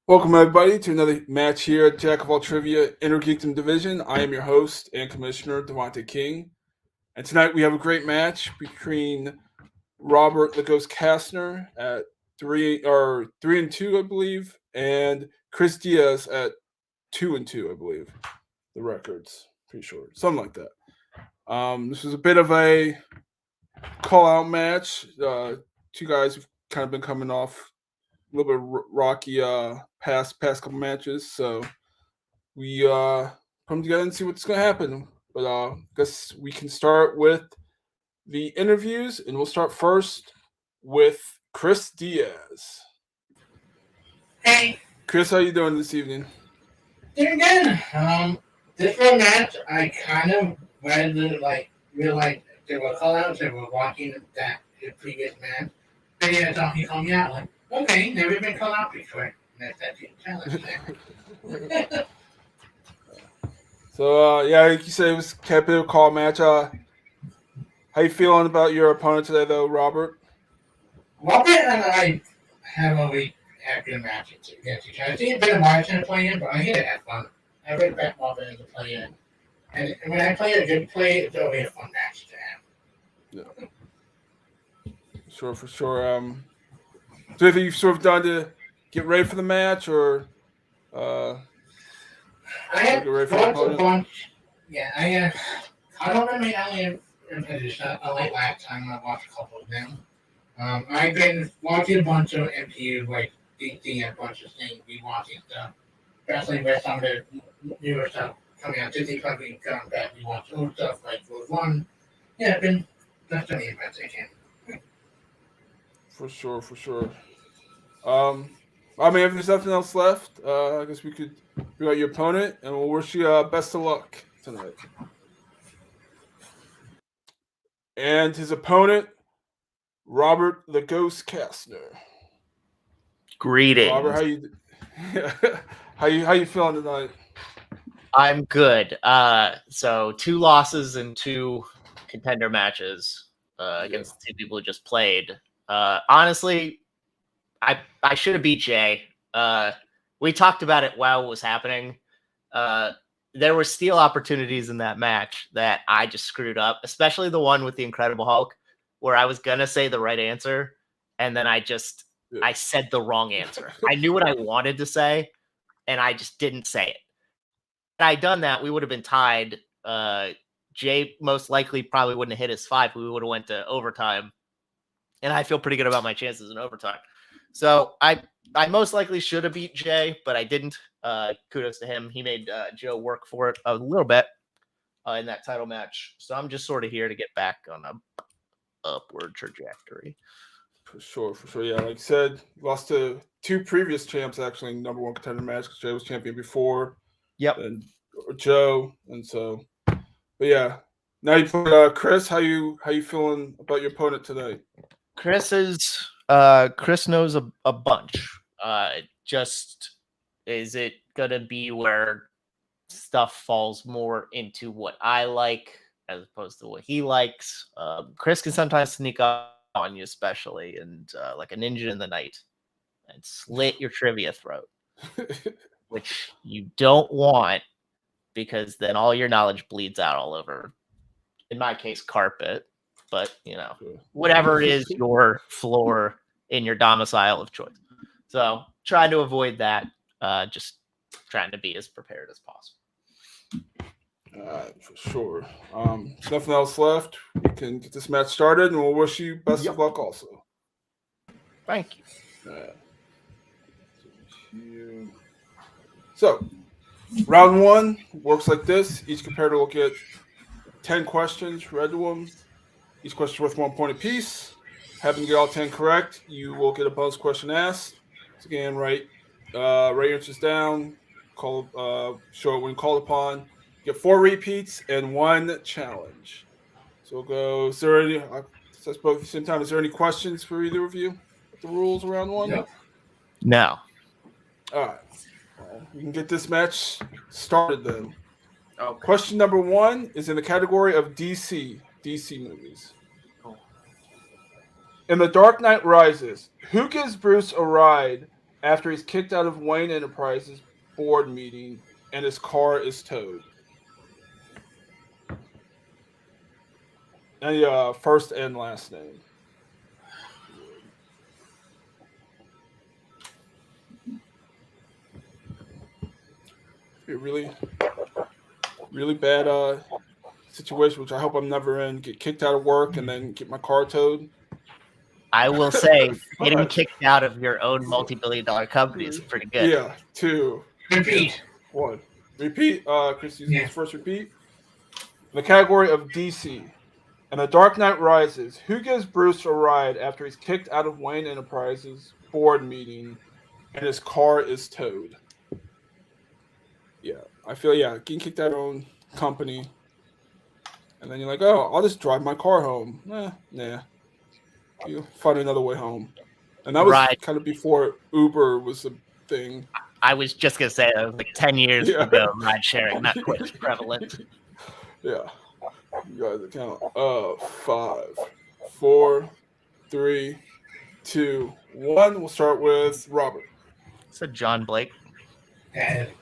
Welcome, everybody, to another match here at Jack of All Trivia Intergeekdom Division. I am your host and commissioner, Devontae King. And tonight we have a great match between Robert the Ghost Castner at 3-2, I believe, and Chris Diaz at 2-2, I believe. The records, pretty sure. Something like that. This was a bit of a call-out match. Two guys have kind of been coming off a little bit rocky past couple matches, so we come together and see what's gonna happen. But I guess we can start with the interviews, and we'll start first with Chris Diaz. Hey, Chris, how you doing this evening? doing good. This one match, I kind of realized they were call outs that were watching the previous match. And yeah, so he called me out like, okay, never been called out before. And that's the challenge there. So yeah, like you said, it was a bit of a call match. How you feeling about your opponent today, though, Robert? Robert and I have always had good matches against each other. It's been a while since I played him, but I hit it have fun. I really back Robert as a player. And when I play a good play, it's always a fun match to have. Yeah. Sure, for sure. So anything you've sort of done to get ready for the match, or I have watched a bunch. Yeah, I don't remember how many positions. Like last time, I watched a couple of them. I've been watching a bunch of MPU, like seeing a bunch of things, rewatching stuff, especially with some of the newer stuff coming out. Disney probably gone back. We watch old stuff like Road One. Yeah, I've been just doing the events I can. For sure. I mean, if there's nothing else left, I guess we could bring out your opponent, and we'll wish you best of luck tonight. And his opponent, Robert the Ghost Castner. Greetings. Robert, how you feeling tonight? I'm good. So 2 losses and 2 contender matches against 2 people who just played. Honestly, I should have beat Jay. We talked about it while it was happening. There were steal opportunities in that match that I just screwed up, especially the one with the Incredible Hulk, where I was gonna say the right answer, and then I said the wrong answer. I knew what I wanted to say, and I just didn't say it. Had I done that, we would have been tied. Jay most likely probably wouldn't have hit his 5. We would have went to overtime, and I feel pretty good about my chances in overtime. So I most likely should have beat Jay, but I didn't. Kudos to him. He made Joe work for it a little bit in that title match. So I'm just sort of here to get back on a upward trajectory. For sure. Yeah, like I said, lost to 2 previous champs actually in number 1 contender match because Jay was champion before. Yep. And Joe, and so, but yeah. Now you play Chris. How you feeling about your opponent today? Chris knows a bunch. Just is it gonna be where stuff falls more into what I like as opposed to what he likes? Chris can sometimes sneak up on you, especially, and like a ninja in the night, and slit your trivia throat, which you don't want because then all your knowledge bleeds out all over. In my case, carpet, but whatever it is, your floor in your domicile of choice. So trying to avoid that. Just trying to be as prepared as possible. For sure. Nothing else left. We can get this match started, and we'll wish you best of luck also. Thank you. So, round 1 works like this. Each competitor will get 10 questions read to them. Each question worth 1 point apiece. Having to get all 10 correct, you will get a bonus question asked. So again, write answers down. Show it when called upon. Get 4 repeats and 1 challenge. So we'll go. Is there any? I spoke at the same time. Is there any questions for either of you? The rules around 1? No. All right. Well, we can get this match started then. Okay. Question number 1 is in the category of DC movies. In The Dark Knight Rises, who gives Bruce a ride after he's kicked out of Wayne Enterprises board meeting and his car is towed? Any first and last name? A really, really bad situation, which I hope I'm never in. Get kicked out of work and then get my car towed. I will say, getting kicked out of your own multi-billion-dollar company is pretty good. Yeah, 2. Repeat. 1. Repeat. Chris uses his first repeat. In the category of DC. In The Dark Knight Rises, who gives Bruce a ride after he's kicked out of Wayne Enterprises board meeting and his car is towed? Yeah, I feel, getting kicked out of your own company. And then you're like, oh, I'll just drive my car home. Nah. You find another way home. And that was kind of before Uber was a thing. I was just going to say, that was like 10 years ago, ride sharing, not quite as prevalent. Yeah. You guys account. 5, 4, 3, 2, 1. We'll start with Robert. So John Blake.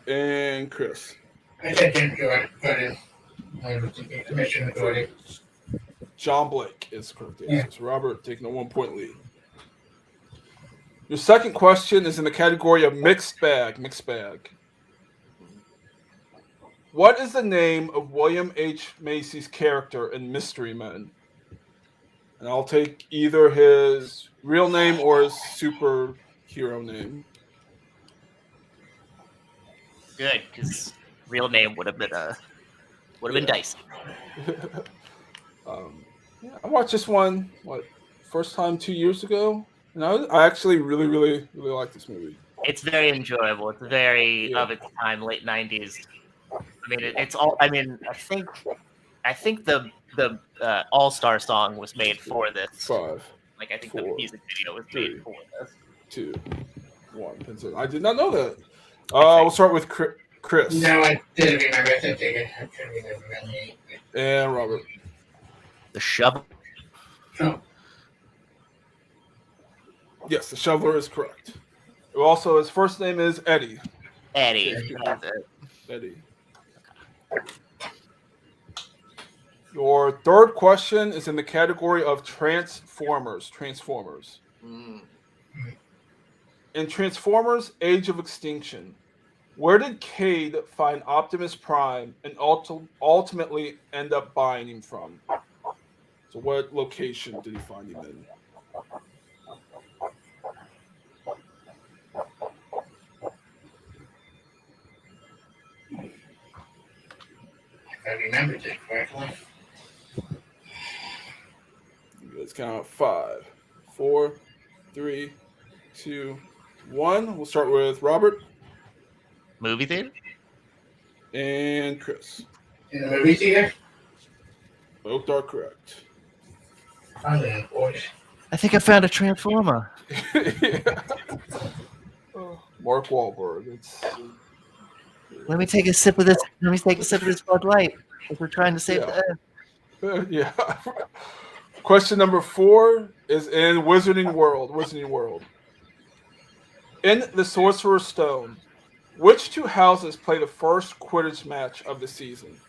And Chris. I said Jim Jordan, but Commissioner Jordan. John Blake is correct answer. So Robert taking a 1-point lead. Your second question is in the category of mixed bag. Mixed bag. What is the name of William H. Macy's character in Mystery Men? And I'll take either his real name or his superhero name. Good, because real name would have been dicey. I watched this one first time 2 years ago, and I actually really, really, really like this movie. It's very enjoyable. It's very of its time, late 90s. I mean, it's all. I mean, I think the All-Star song was made for this. 5. Like I think 4, the music video was made for this. 2, 1. I did not know that. We'll start with Chris. No, I didn't remember. I couldn't remember. And Robert. The Shovel. Oh. Yes, the Shoveler is correct. Also, his first name is Eddie. Eddie. Eddie. Your third question is in the category of Transformers. In Transformers: Age of Extinction, where did Cade find Optimus Prime and ultimately end up buying him from? So what location did he find him in? I remembered it correctly. Let's count 5, 4, 3, 2, 1. We'll start with Robert. Movie theater? And Chris. In the movie theater? Both are correct. I think I found a Transformer. Mark Wahlberg. Let me take a sip of this. Let me take a sip of this Bud Light. If we're trying to save the Earth. Yeah. Question number 4 is in Wizarding World. In the Sorcerer's Stone, which two houses play the first Quidditch match of the season?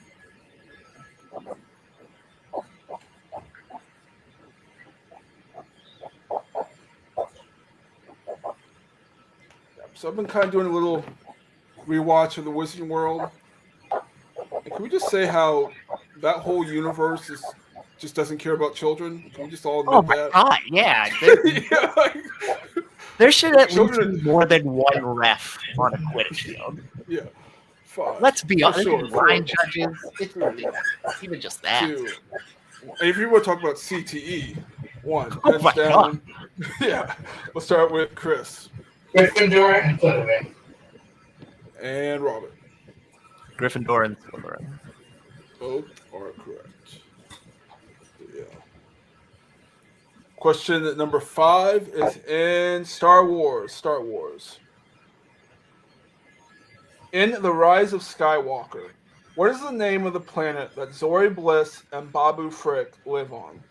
So I've been kind of doing a little rewatch of the Wizarding World. And can we just say how that whole universe just doesn't care about children? Can we just all admit that? Oh my God, yeah. There should at least be more than one ref on a Quidditch field. Yeah. 5. Let's be honest. Sure, line judges. It's even just that. 2. And if you want to talk about CTE, 1. Oh my God. Yeah. We'll start with Chris. Gryffindor and Slytherin. And Robert. Gryffindor and Slytherin. Both are correct. Yeah. Question number 5 is in Star Wars. In The Rise of Skywalker, what is the name of the planet that Zori Bliss and Babu Frick live on?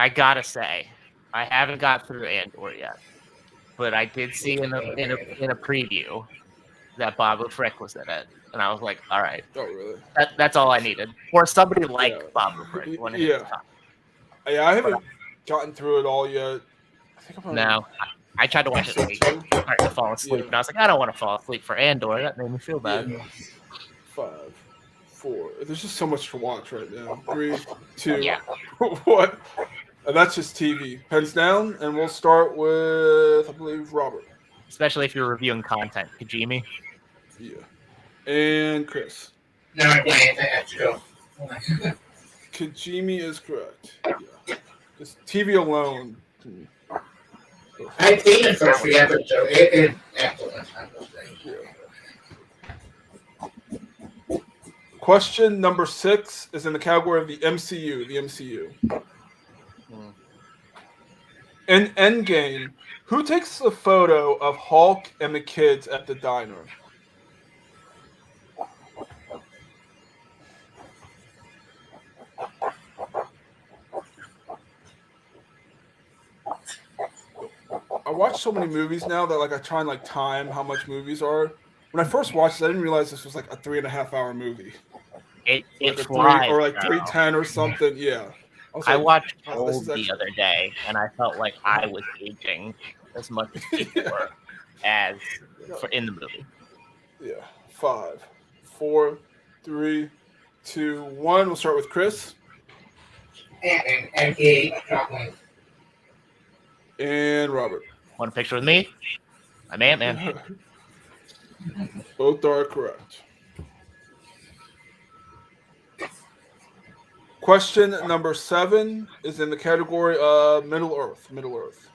I gotta say, I haven't got through Andor yet, but I did see in a preview that Boba Frick was in it, and I was like, all right, Oh, really? that's all I needed, or somebody like Yeah. Boba Frick when it Yeah. hits time. Yeah, I haven't gotten through it all yet. I think I'm on No, I tried to watch it late, episode 2. starting to fall asleep, and I was like, I don't want to fall asleep for Andor. That made me feel bad. Yeah. 5, 4. There's just so much to watch right now. 3, 2, Yeah. 1. And that's just TV. Pens down, and we'll start with, I believe, Robert. Especially if you're reviewing content, Kajimi. Yeah. And Chris. No, I have to go. Kajimi is correct. Yeah. Just TV alone. I've seen it for 3 episodes. It excellent. Yeah. Question number 6 is in the category of the MCU. The MCU. In Endgame, who takes the photo of Hulk and the kids at the diner? I watch so many movies now that I try and time how much movies are. When I first watched it, I didn't realize this was a 3.5 hour movie. It flies, 3 or bro. 3:10 or something. Yeah. I watched oh, Old the other day, and I felt like I was aging as much as people were as in the movie. Yeah. 5, 4, 3, 2, 1. We'll start with Chris. And Robert. Want a picture with me? I'm Ant-Man. Both are correct. Question number 7 is in the category of Middle Earth. Middle Earth.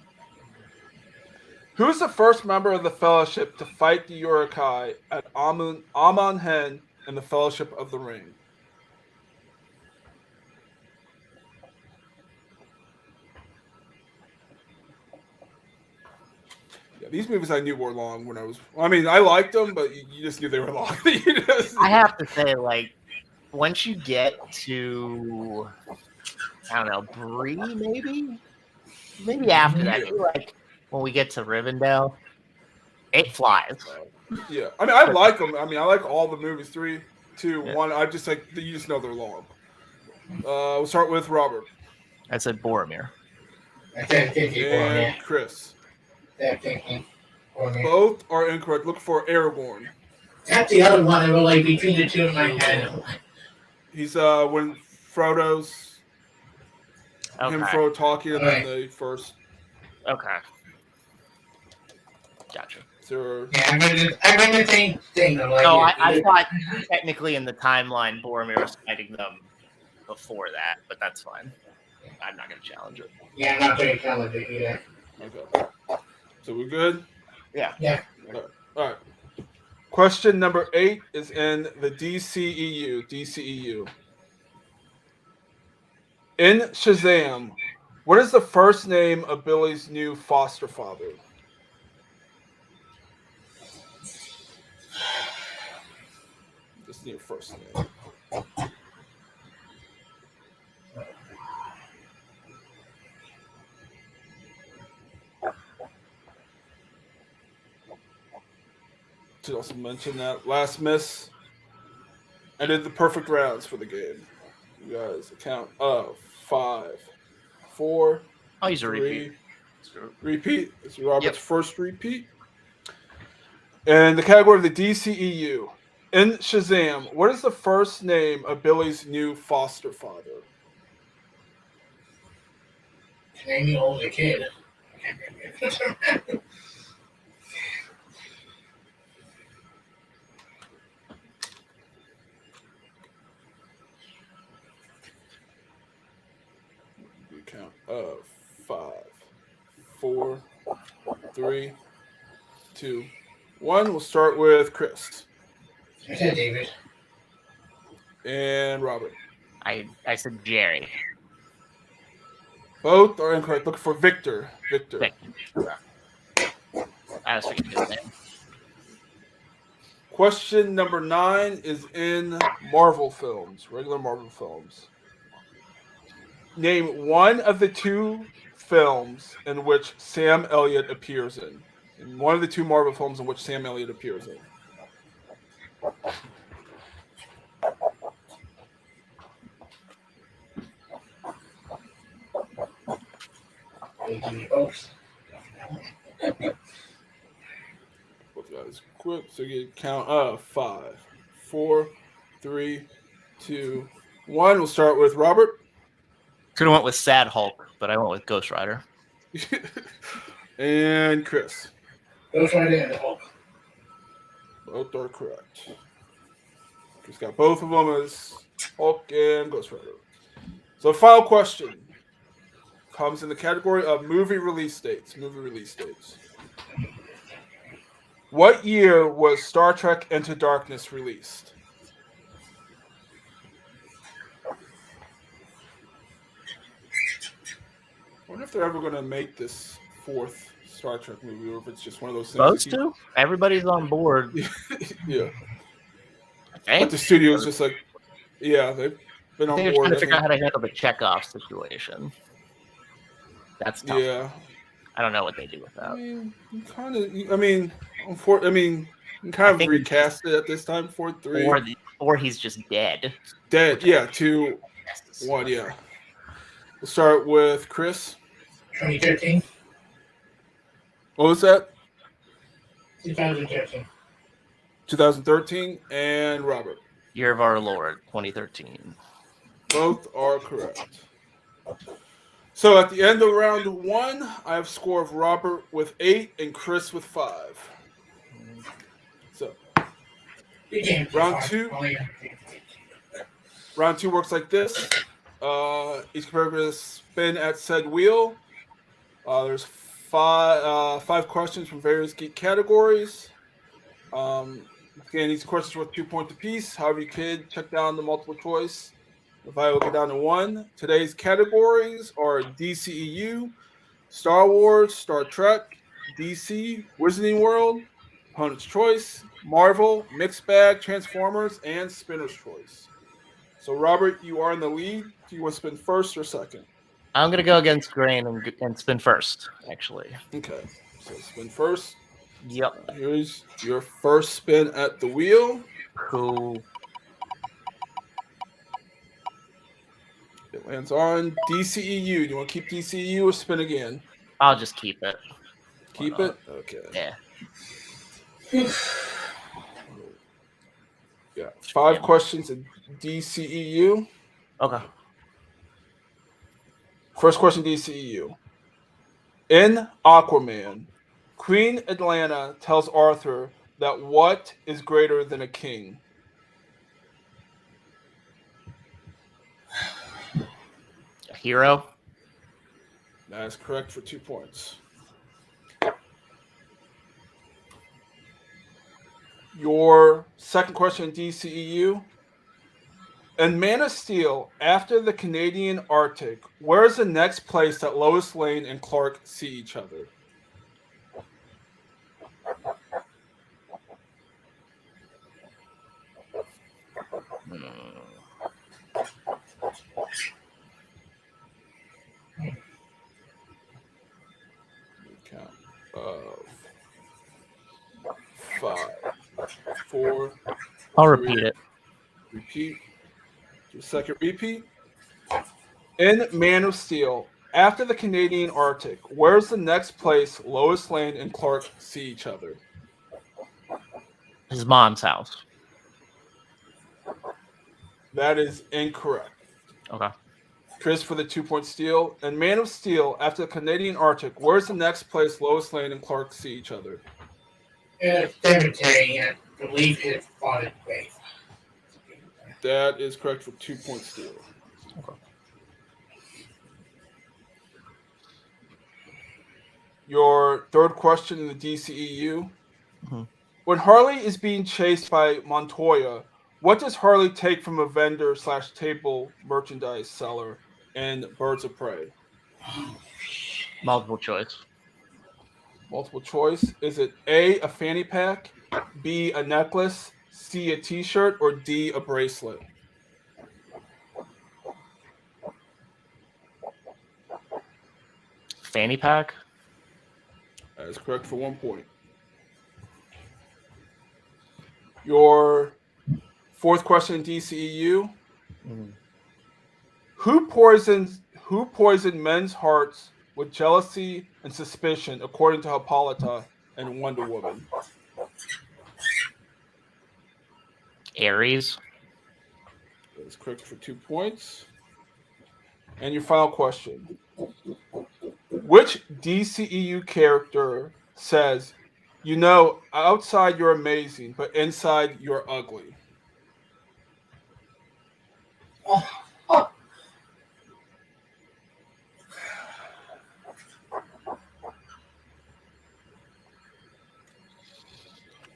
Who is the first member of the Fellowship to fight the Uruk-hai at Amon Hen in the Fellowship of the Ring? Yeah, these movies I knew were long when I was. I mean, I liked them, but you just knew they were long. I have to say, once you get to, I don't know, Bree, maybe after that, when we get to Rivendell, it flies. Yeah, I mean, I like them. I mean, I like all the movies. 3, 2, 1. I just you just know they're long. We'll start with Robert. I said Boromir. And Chris. Both are incorrect. Look for Aragorn. That's the other one. I was between the two in my head. He's when Frodo's him Frodo talking and then the first. Okay. Gotcha. So, yeah, I'm in the same thing. No, I thought technically in the timeline Boromir was fighting them before that, but that's fine. I'm not going to challenge it. Yeah, I'm not going to challenge it either. Okay. So we're good? Yeah. Yeah. All right. Question number 8 is in the DCEU. DCEU. In Shazam, what is the first name of Billy's new foster father? Just need your first name. To also mention that last miss, I did the perfect rounds for the game. You guys, a count of 5, 4. I'll use a 3. repeat. Repeat. It's Robert's first repeat. And the category of the DCEU. In Shazam, what is the first name of Billy's new foster father? Name the older kid. Count of 5, 4, 3, 2, 1. We'll start with Chris. I said David. And Robert. I said Jerry. Both are incorrect. Look for Victor. Victor. I was thinking his name. Question number 9 is in Marvel films, regular Marvel films. Name one of the two films in which Sam Elliott appears in. One of the two Marvel films in which Sam Elliott appears in. Both guys quick, so you count 5, 4, 3, 2, 1. We'll start with Robert. Could have went with Sad Hulk, but I went with Ghost Rider. And Chris. Ghost Rider and Hulk. Both are correct. Chris got both of them as Hulk and Ghost Rider. So final question comes in the category of movie release dates. What year was Star Trek Into Darkness released? I wonder if they're ever going to make this fourth Star Trek movie, or if it's just one of those things. Those two? Everybody's on board. Yeah. But the studio's just like, yeah, they've been on board. They're trying to figure out how to handle the Chekhov situation. That's tough. Yeah. I don't know what they do with that. You kind of recast it at this time, 4-3. Or he's just dead. Dead, yeah, 2-1, yeah. We'll start with Chris. 2013. What was that? 2013. 2013, and Robert. Year of Our Lord, 2013. Both are correct. So at the end of round 1, I have a score of Robert with 8 and Chris with 5. So round 2. Round 2 works like this. Each competitor will spin at said wheel. There's five questions from various geek categories. Again, these questions are worth 2 points apiece. However, you could check down the multiple choice. If I will get down to 1. Today's categories are DCEU, Star Wars, Star Trek, DC, Wizarding World, Opponent's Choice, Marvel, Mixed Bag, Transformers, and Spinner's Choice. So, Robert, you are in the lead. Do you want to spin first or second? I'm going to go against grain and spin first, actually. Okay. So, spin first. Yep. Here's your first spin at the wheel. Cool. It lands on DCEU. Do you want to keep DCEU or spin again? I'll just keep it. Keep it? Okay. Yeah. Yeah. 5 questions in DCEU. Okay. First question, DCEU. In Aquaman, Queen Atlanta tells Arthur that what is greater than a king? A hero? That is correct for 2 points. Your second question, DCEU. In Man of Steel, after the Canadian Arctic, where is the next place that Lois Lane and Clark see each other? Count. 5, 4. I'll repeat it. Repeat. Do a second repeat. In Man of Steel, after the Canadian Arctic, where's the next place Lois Lane and Clark see each other? His mom's house. That is incorrect. Okay. Chris for the 2-point steal. In Man of Steel, after the Canadian Arctic, where's the next place Lois Lane and Clark see each other? Cemetery, I believe it's Spotted Bay. That is correct for 2-point steal. Okay. Your third question in the DCEU. Mm-hmm. When Harley is being chased by Montoya, what does Harley take from a vendor/table merchandise seller in Birds of Prey? Multiple choice. Multiple choice. Is it A, a fanny pack, B, a necklace, C, a t-shirt, or D, a bracelet? fanny pack. That is correct for 1 point. Your fourth question in DCEU. Who poisoned men's hearts with jealousy and suspicion, according to Hippolyta and Wonder Woman? Ares. That is correct for 2 points. And your final question. Which DCEU character says, "You know, outside you're amazing, but inside you're ugly"?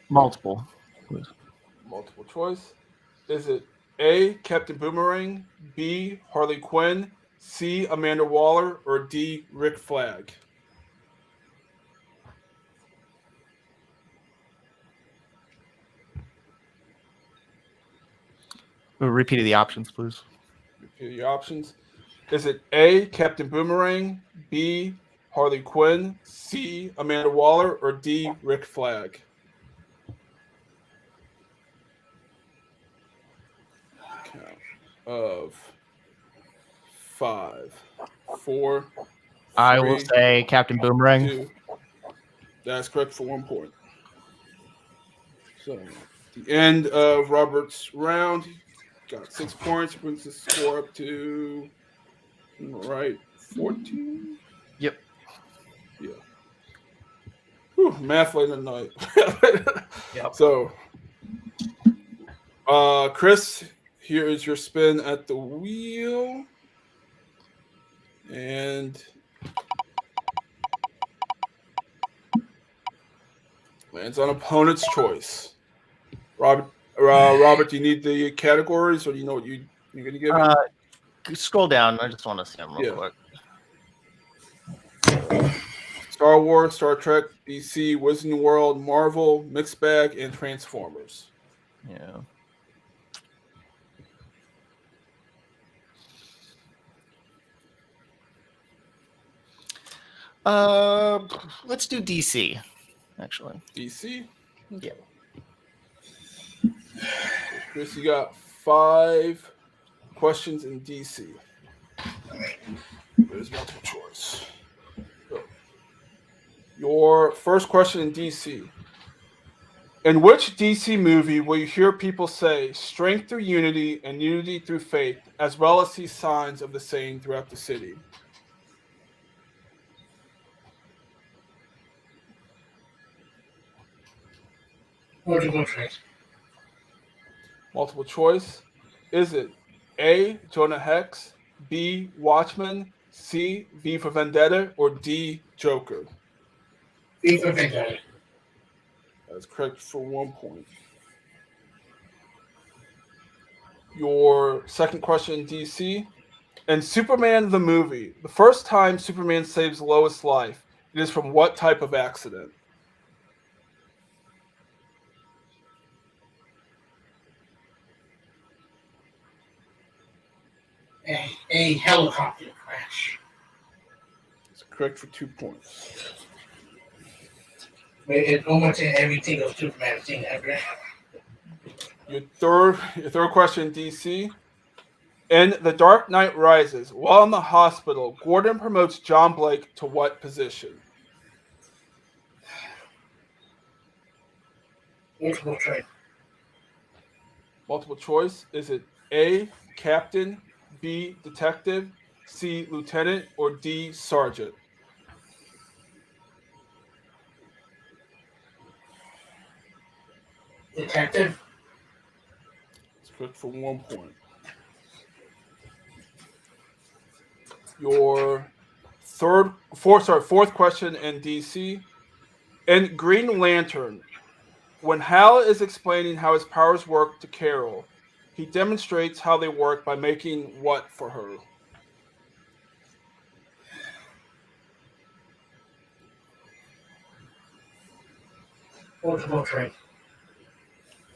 Multiple. Multiple choice. Is it A, Captain Boomerang, B, Harley Quinn, C, Amanda Waller, or D, Rick Flag? Repeat the options, please. Repeat your options. Is it A, Captain Boomerang, B, Harley Quinn, C, Amanda Waller, or D, Rick Flag? Count of 5, 4. I will say Captain Boomerang. 2. That's correct for 1 point. So, the end of Robert's round, got 6 points, brings the score up to 14. Yep. Yeah. Whew, math late at night. Yep. So, Chris, here is your spin at the wheel, and lands on opponent's choice. Robert, do you need the categories, or do you know what you're going to give me? Scroll down. I just want to see them real quick. Star Wars, Star Trek, DC, Wizarding World, Marvel, Mixed Bag, and Transformers. Yeah. Let's do DC. Actually, DC. Yeah. Chris, you got 5 questions in DC. There's multiple choice. So, your first question in DC. In which DC movie will you hear people say strength through unity and unity through faith, as well as see signs of the same throughout the city? Multiple choice. Multiple choice. Is it A, Jonah Hex, B, Watchmen, C, V for Vendetta, or D, Joker? V for Vendetta. That's correct for 1 point. Your second question in DC. In Superman the movie, the first time Superman saves Lois' life, it is from what type of accident? A helicopter crash. That's correct for 2 points. It's almost in every single Superman thing ever. Your third question in DC. In The Dark Knight Rises, while in the hospital, Gordon promotes John Blake to what position? Multiple choice. Multiple choice. Is it A, Captain, B, Detective, C, Lieutenant, or D, Sergeant? Detective. It's correct for 1 point. Your fourth question in DC. In Green Lantern, when Hal is explaining how his powers work to Carol, he demonstrates how they work by making what for her? Multiple choice.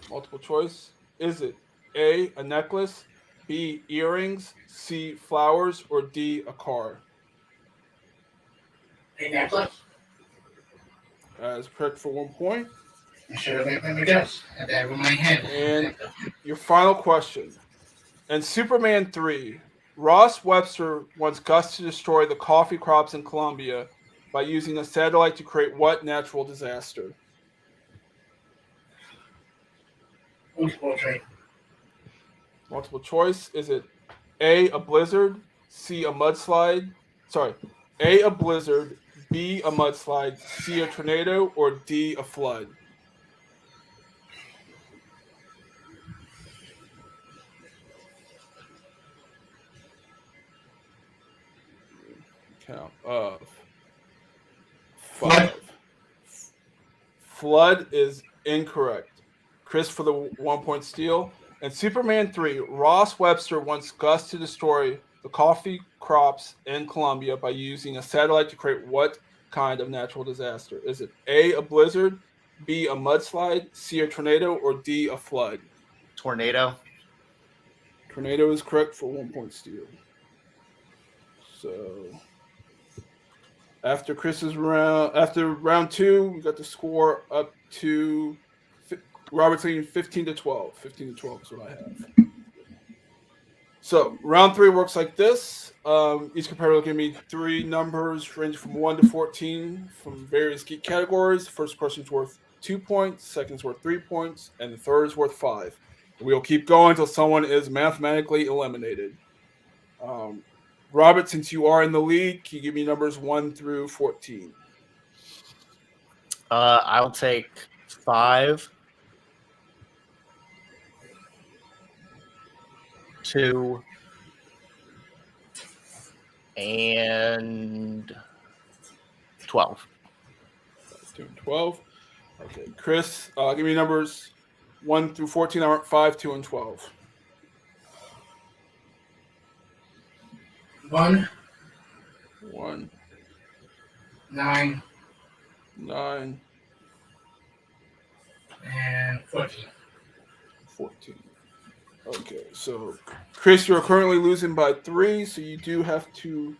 Multiple choice. Is it A, a necklace, B, earrings, C, flowers, or D, a car? Exactly. That is correct for 1 point. I should have let me guess. Had that over my head. And your final question. In Superman 3, Ross Webster wants Gus to destroy the coffee crops in Colombia by using a satellite to create what natural disaster? Multiple choice. Multiple choice. Is it A, a blizzard, C, a mudslide? Sorry. A, a blizzard, B, a mudslide, C, a tornado, or D, a flood? Count of 5. Flood is incorrect. Chris for the 1 point steal. In Superman 3, Ross Webster wants Gus to destroy the coffee crops in Colombia by using a satellite to create what kind of natural disaster? Is it A, a blizzard, B, a mudslide, C, a tornado, or D, a flood? Tornado. Tornado is correct for 1 point steal. So after round 2, we got the score up to Robert's leading 15-12. 15-12 is what I have. So round 3 works like this. Each competitor will give me 3 numbers ranging from 1 to 14 from various geek categories. First question is worth 2 points, second is worth 3 points, and the third is worth 5. We'll keep going until someone is mathematically eliminated. Robert, since you are in the lead, can you give me numbers 1 through 14? I'll take 5, 2, and 12. 2 and 12. Okay, Chris, give me numbers 1 through 14. 5, 2, and 12. 1, 1, 9, 9, and 14. 14. Okay, so Chris, you're currently losing by 3, so you do have to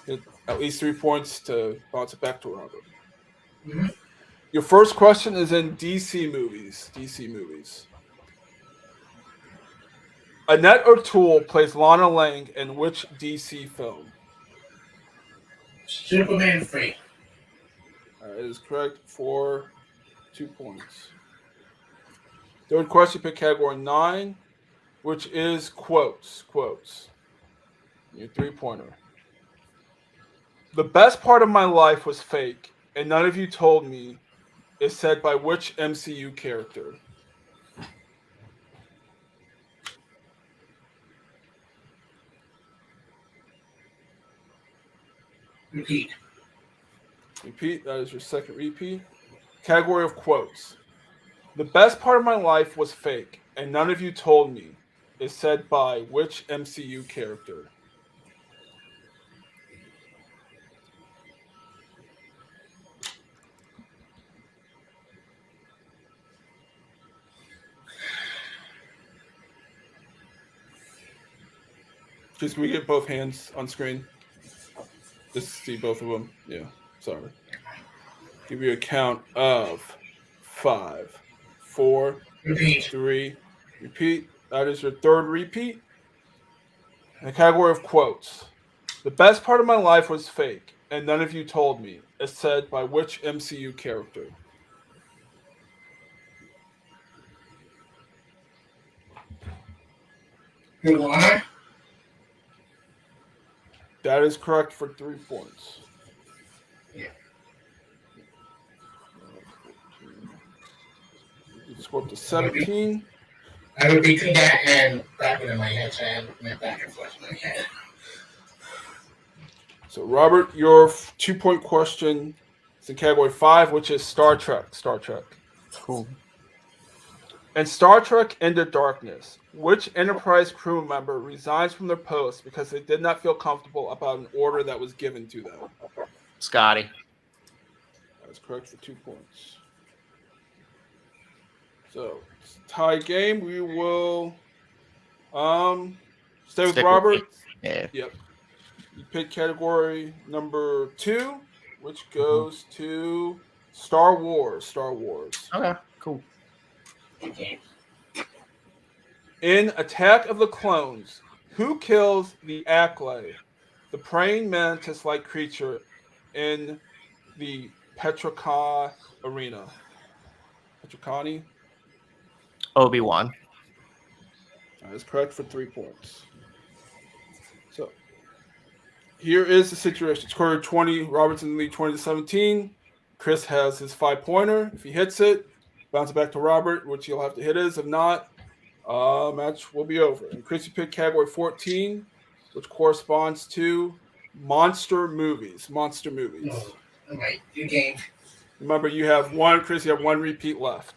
hit at least 3 points to bounce it back to Robert. Mm-hmm. Your first question is in DC movies. DC movies. Annette O'Toole plays Lana Lang in which DC film? Superman 3. That is correct for 2 points. Third question, pick category 9, which is quotes. Quotes. Your 3-pointer. The best part of my life was fake, and none of you told me, is said by which MCU character? Repeat. Repeat, that is your second repeat. Category of quotes. The best part of my life was fake, and none of you told me, is said by which MCU character? Just can we get both hands on screen? Just see both of them. Yeah, sorry. Give you a count of 5, 4, Repeat. 3. Repeat. That is your third repeat. In the category of quotes. The best part of my life was fake, and none of you told me, is said by which MCU character? Luana. That is correct for 3 points. Yeah. You score up to 17. I would repeat that and back it in my head, so I went back and forth in my head. So, Robert, your 2-point question is in category 5, which is Star Trek. Star Trek. Cool. In Star Trek Into Darkness, which Enterprise crew member resigns from their post because they did not feel comfortable about an order that was given to them? Scotty. That's correct for 2 points. So, it's a tie game. We will stay with Stick with Robert. me. Yeah. Yep. You pick category number 2, which goes to Star Wars. Star Wars. Okay, cool. Okay. In Attack of the Clones, who kills the Acklay, the praying mantis-like creature in the Petrocon arena? Petrocani? Obi-Wan. That is correct for 3 points. So here is the situation. Score 20, Robert's in the lead 20-17. Chris has his 5-pointer. If he hits it, bounce it back to Robert, which he'll have to hit his. If not, match will be over. And Chris, you picked category 14, which corresponds to monster movies. Monster movies. Oh, all right, good game. Remember, you have one, Chris, you have one repeat left.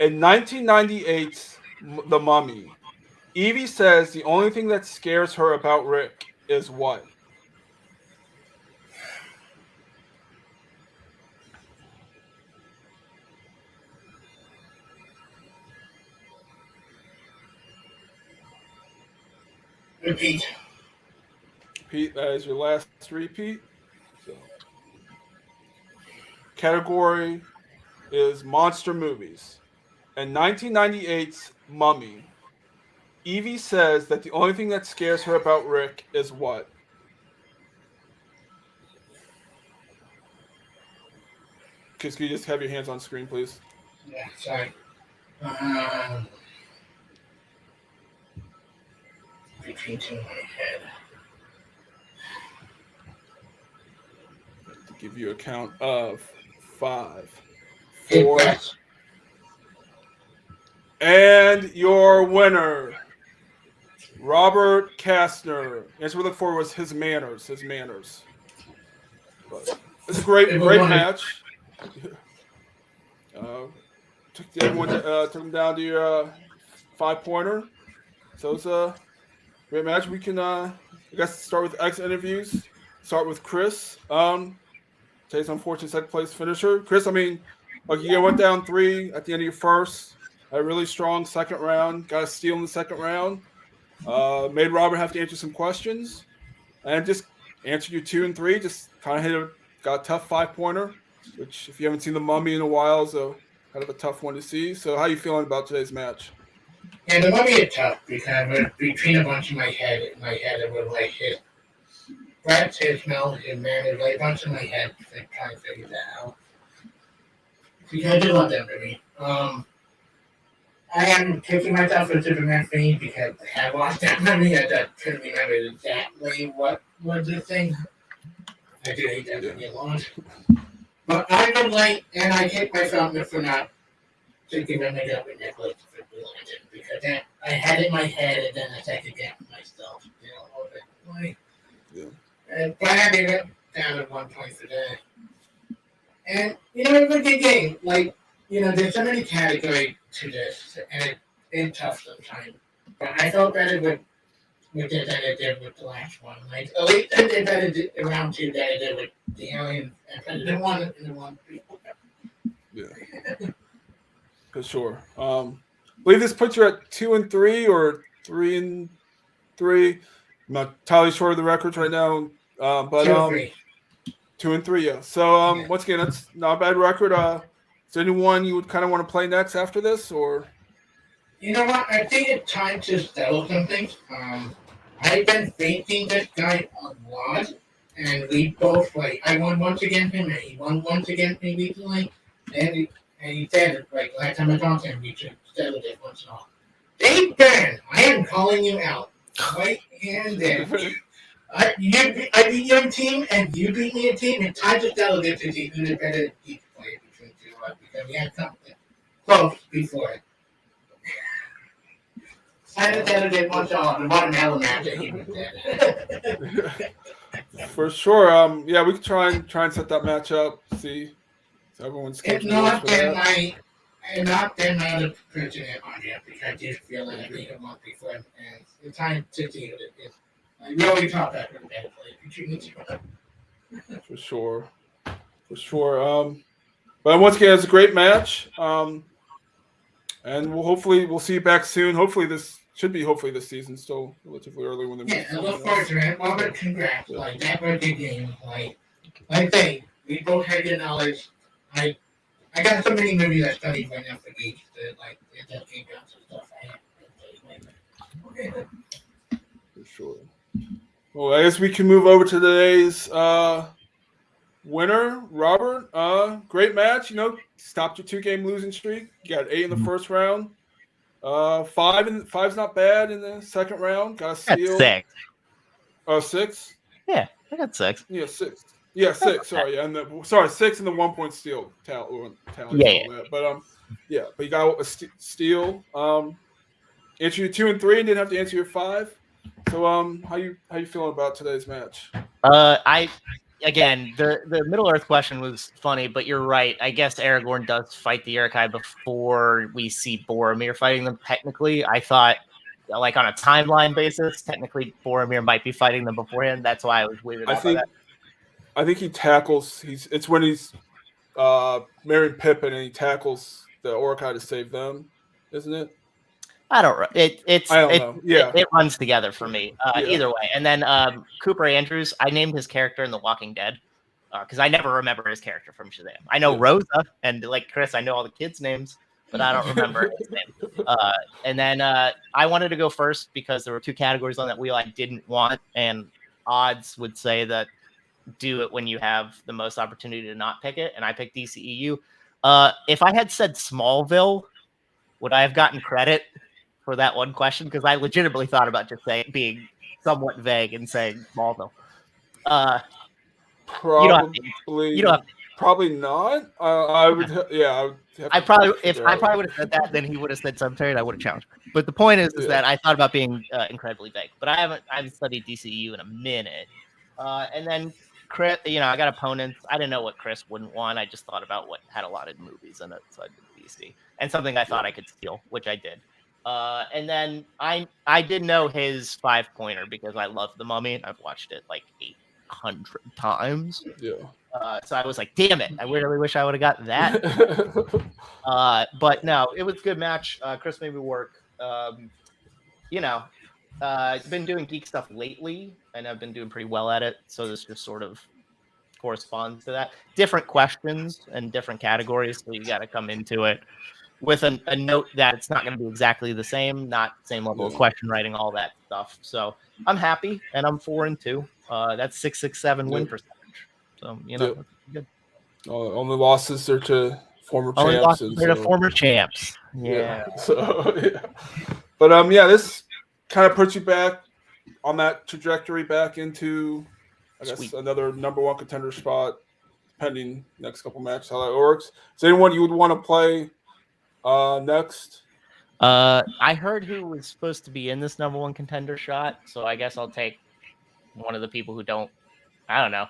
In 1998's The Mummy, Evie says the only thing that scares her about Rick is what? Repeat. Pete, that is your last repeat. So, category is monster movies. In 1998's Mummy, Evie says that the only thing that scares her about Rick is what? Can you just have your hands on screen, please? Yeah, sorry. Repeat to my head. To give you a count of 5, Good 4, guess. and your winner, Robert Castner. The answer we look for was his manners. His manners. But it's a great match. Took him down to your 5-pointer. So it's a great match. We can, I guess, start with X interviews. Start with Chris. Today's unfortunate second place finisher. Chris, I mean, like you went down 3 at the end of your first. Had a really strong second round. Got a steal in the second round. Made Robert have to answer some questions. And just answered your 2 and 3. Just kind of got a tough 5-pointer, which if you haven't seen The Mummy in a while is kind of a tough one to see. So how are you feeling about today's match? Yeah, the Mummy is tough because between a bunch in my head, it was like his breath, his smell, his manners, like a bunch in my head, like trying to figure that out. Because I do love that movie. I am kicking myself for Superman thing because I have watched that movie. I just couldn't remember exactly what was the thing. I do hate that movie a lot. But I would like, and I kick myself for not thinking of it up with Nicholas for Blue Lantern because that, I had it in my head and then I second guessed myself. You know, a little bit. Like, and but I gave it down at 1 point for that. And, you know, it was a good game. Like, you know, there's so many categories to this, and it's tough sometimes. But I felt better with it than I did with the last one. Like, at least I did better around 2 than I did with the Alien and Predator 1 and the 1 before. Yeah. For sure. I believe this puts you at 2 and 3 or 3 and 3. I'm not entirely sure of the records right now. But 2 and 3. 2 and 3, yeah. So Yeah. once again, that's not a bad record. Is there anyone you would kind of want to play next after this, or? You know what? I think it's time to settle some things. I've been facing this guy a lot, and we both like. I won once against him, and he won once against me recently. And he said, like last time I talked to him, we should settle this once in a while. Dave Byrne, I am calling you out. Right hand there. I beat your team, and you beat me a team. It's time to settle this to see who's a better team player between 2 of us because we had something close before. I had to settle this once on the watermelon match that he was there. For sure. Yeah, we could try and set that match up. See, so everyone's If not, then my other person on here because I just feel like I beat him once before, and it's time to see who it is. I really thought that would have been between the 2 of them. For sure. But once again, it's a great match. And we'll see you back soon. Hopefully this should be hopefully this season, still relatively early when they're I look forward to it. Robert, congrats. Yeah. Like, that birthday game, like I say, we both had your knowledge. I got so many movies I studied right now for each that, like, it just came down to stuff I had. Okay. For sure. Well, I guess we can move over to today's winner, Robert. Great match. Stopped your 2-game losing streak. You got 8 in the first round. 5's not bad in the second round. Got a steal. 6. 6. Yeah, I got 6. Yeah, 6. Yeah, 6. Sorry, and 6 and the 1-point steal tally. Yeah. But but you got a steal. Answer your 2 and 3, and didn't have to answer your 5. So how you feeling about today's match? Again, the Middle Earth question was funny, but you're right. I guess Aragorn does fight the Uruk-hai before we see Boromir fighting them. Technically, I thought, like on a timeline basis, technically Boromir might be fighting them beforehand. That's why I was weirded out by that. I think he tackles. It's when he's marrying Pippin and he tackles the Uruk-hai to save them, isn't it? I don't know. It runs together for me. Yeah. Either way. And then Cooper Andrews, I named his character in The Walking Dead because I never remember his character from Shazam. I know Rosa, and like Chris, I know all the kids' names, but I don't remember his name. And then I wanted to go first because there were 2 categories on that wheel I didn't want, and odds would say that do it when you have the most opportunity to not pick it, and I picked DCEU. If I had said Smallville, would I have gotten credit for that one question? Because I legitimately thought about just being somewhat vague and saying Smallville. Probably not. I would. I probably would have said that, then he would have said Cemetery, and I would have challenged. But the point is that I thought about being incredibly vague. But I haven't studied DCEU in a minute. And then Chris, I got opponents. I didn't know what Chris wouldn't want. I just thought about what had a lot of movies in it, so I did DC and something I thought I could steal, which I did. And then I did know his 5-pointer because I love The Mummy and I've watched it like 800 times. Yeah. So I was like, damn it, I really wish I would have got that. But no, it was a good match. Chris made me work. I've been doing geek stuff lately and I've been doing pretty well at it. So this just sort of corresponds to that. Different questions and different categories. So you got to come into it with a note that it's not going to be exactly the same, not the same level of question writing, all that stuff. So I'm happy, and I'm 4-2. That's 667 win percentage. So that's good. Only losses are to former champs. Only losses are to former champs. Yeah. But this kind of puts you back on that trajectory back into, I guess, another number 1 contender spot, pending next couple matches how that works. Is there anyone you would want to play next? I heard who was supposed to be in this number 1 contender shot, so I guess I'll take one of the people who don't. I don't know.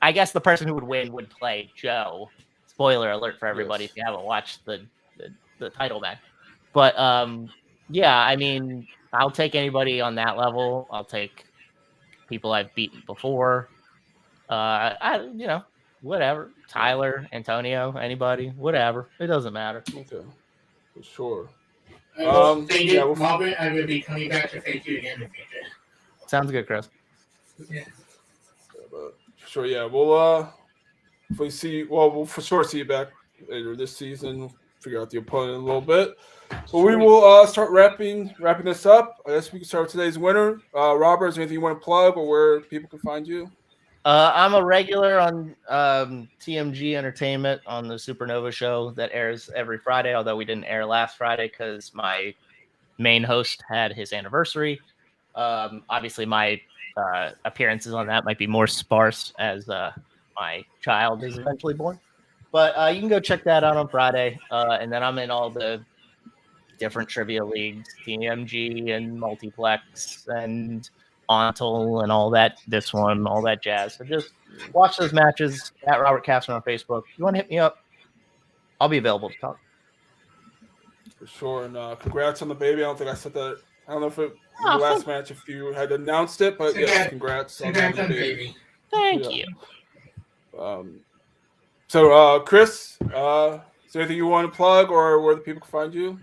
I guess the person who would win would play Joe. Spoiler alert for everybody if you haven't watched the title match. But I mean, I'll take anybody on that level. I'll take people I've beaten before. Whatever. Tyler, Antonio, anybody, whatever. It doesn't matter. Okay. For sure. Robert, I will be coming back to face you again in the future. Sounds good, Chris. Yeah. Sure, yeah. We'll for sure see you back later this season. We'll figure out the opponent a little bit. But we will start wrapping this up. I guess we can start with today's winner. Robert, is there anything you want to plug or where people can find you? I'm a regular on TMG Entertainment on the Supernova show that airs every Friday, although we didn't air last Friday because my main host had his anniversary. Obviously, my appearances on that might be more sparse as my child is eventually born. But you can go check that out on Friday. And then I'm in all the different trivia leagues, TMG and Multiplex and Ontel and all that, this one, all that jazz. So just watch those matches at Robert Castner on Facebook. If you want to hit me up, I'll be available to talk. For sure. And congrats on the baby. I don't think I said that. I don't know if it was the last match, if you had announced it, but congrats on the baby. Thank you. So, Chris, is there anything you want to plug or where the people can find you?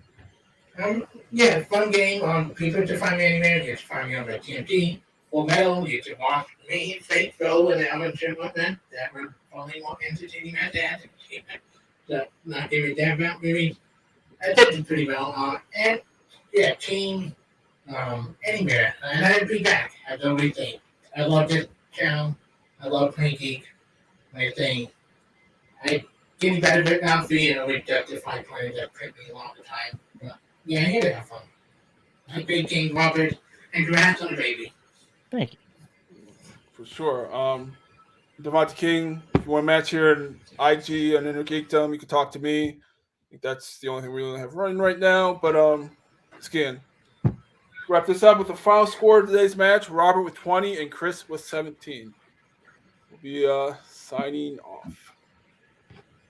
Yeah, fun game. People to find me anywhere. You can find me on the TNT. Full Metal. You can watch me, Fake Phil, and Alan Chipman. That were only more entertaining as that. So, not giving a damn about movies. I did pretty well. And yeah, team. Anywhere. And I'd be back. As always say. I love this channel. I love playing Geek. My thing. I getting better at it now for you know, we justify playing that took me a long time. But yeah, here to have fun. Happy King Robert and congrats on the baby. Thank you. For sure. Devontae King, if you want a match here in IG and Inner Geekdom, you can talk to me. I think that's the only thing we really have running right now. But again, wrap this up with the final score of today's match: Robert with 20 and Chris with 17. We'll be signing off.